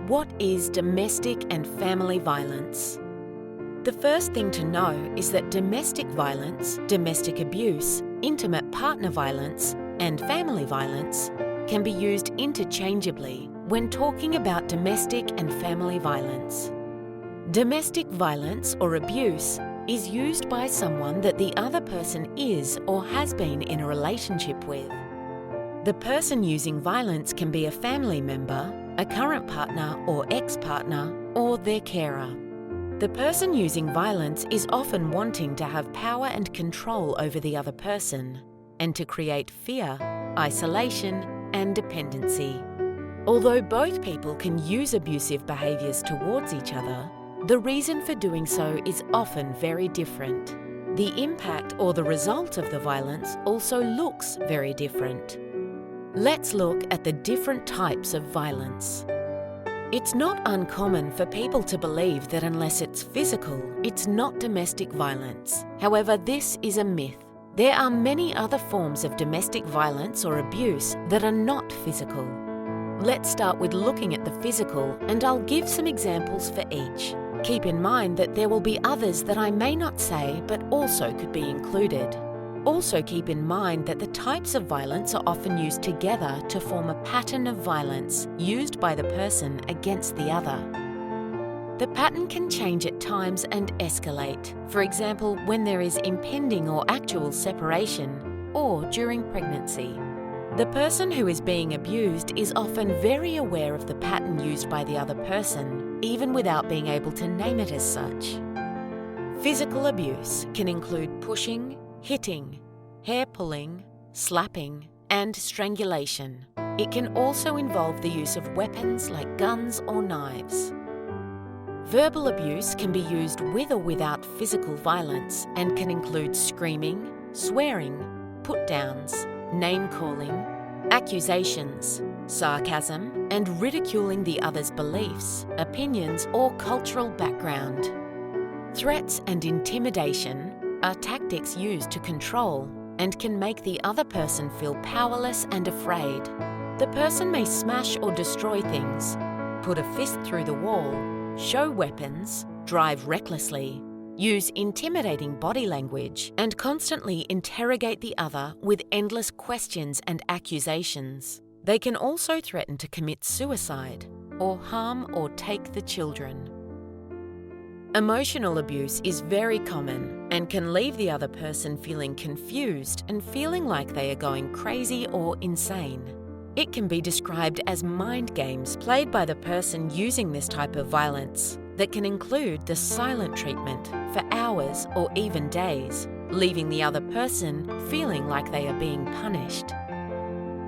What is domestic and family violence? The first thing to know is that domestic violence, domestic abuse, intimate partner violence, and family violence can be used interchangeably when talking about domestic and family violence. Domestic violence or abuse is used by someone that the other person is or has been in a relationship with. The person using violence can be a family member, a current partner or ex-partner, or their carer. The person using violence is often wanting to have power and control over the other person, and to create fear, isolation, and dependency. Although both people can use abusive behaviours towards each other, the reason for doing so is often very different. The impact or the result of the violence also looks very different. Let's look at the different types of violence. It's not uncommon for people to believe that unless it's physical, it's not domestic violence. However, this is a myth. There are many other forms of domestic violence or abuse that are not physical. Let's start with looking at the physical, and I'll give some examples for each. Keep in mind that there will be others that I may not say but also could be included. Also keep in mind that the types of violence are often used together to form a pattern of violence used by the person against the other. The pattern can change at times and escalate, for example, when there is impending or actual separation, or during pregnancy. The person who is being abused is often very aware of the pattern used by the other person, even without being able to name it as such. Physical abuse can include pushing, hitting, hair pulling, slapping, and strangulation. It can also involve the use of weapons like guns or knives. Verbal abuse can be used with or without physical violence and can include screaming, swearing, put-downs, name-calling, accusations, sarcasm, and ridiculing the other's beliefs, opinions, or cultural background. Threats and intimidation are tactics used to control and can make the other person feel powerless and afraid. The person may smash or destroy things, put a fist through the wall, show weapons, drive recklessly, use intimidating body language, and constantly interrogate the other with endless questions and accusations. They can also threaten to commit suicide or harm or take the children. Emotional abuse is very common and can leave the other person feeling confused and feeling like they are going crazy or insane. It can be described as mind games played by the person using this type of violence that can include the silent treatment for hours or even days, leaving the other person feeling like they are being punished.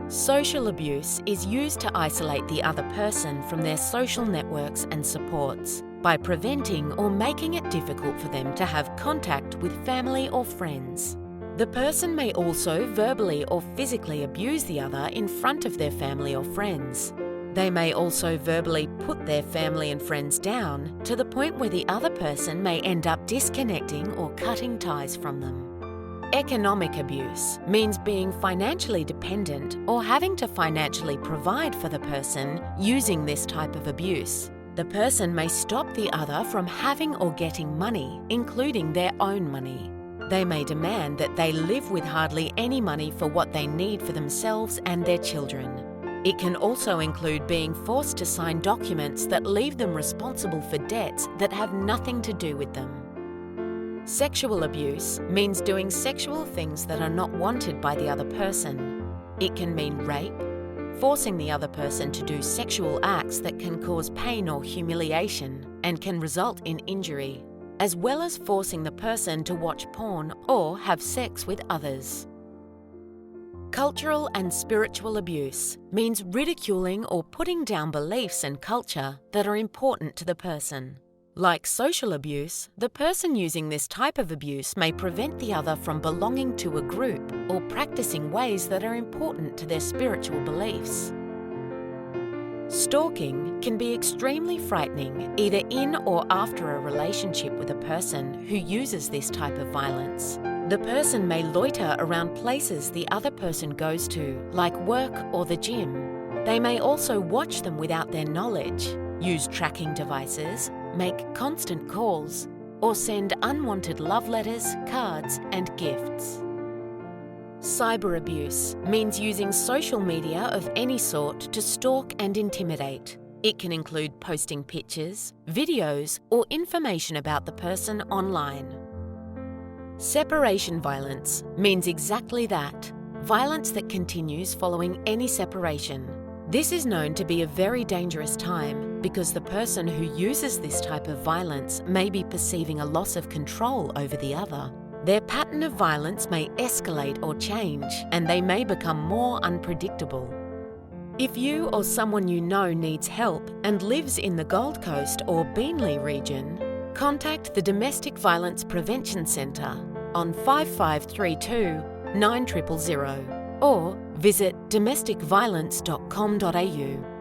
Social abuse is used to isolate the other person from their social networks and supports by preventing or making it difficult for them to have contact with family or friends. The person may also verbally or physically abuse the other in front of their family or friends. They may also verbally put their family and friends down to the point where the other person may end up disconnecting or cutting ties from them. Economic abuse means being financially dependent or having to financially provide for the person using this type of abuse. The person may stop the other from having or getting money, including their own money. They may demand that they live with hardly any money for what they need for themselves and their children. It can also include being forced to sign documents that leave them responsible for debts that have nothing to do with them. Sexual abuse means doing sexual things that are not wanted by the other person. It can mean rape, forcing the other person to do sexual acts that can cause pain or humiliation and can result in injury, as well as forcing the person to watch porn or have sex with others. Cultural and spiritual abuse means ridiculing or putting down beliefs and culture that are important to the person. Like social abuse, the person using this type of abuse may prevent the other from belonging to a group or practicing ways that are important to their spiritual beliefs. Stalking can be extremely frightening either in or after a relationship with a person who uses this type of violence. The person may loiter around places the other person goes to, like work or the gym. They may also watch them without their knowledge. use tracking devices, make constant calls, or send unwanted love letters, cards, and gifts. Cyber abuse means using social media of any sort to stalk and intimidate. It can include posting pictures, videos, or information about the person online. Separation violence means exactly that, violence that continues following any separation. This is known to be a very dangerous time because the person who uses this type of violence may be perceiving a loss of control over the other. Their pattern of violence may escalate or change, and they may become more unpredictable. If you or someone you know needs help and lives in the Gold Coast or Beenleigh region, contact the Domestic Violence Prevention Centre on 5532 9000 or visit domesticviolence.com.au.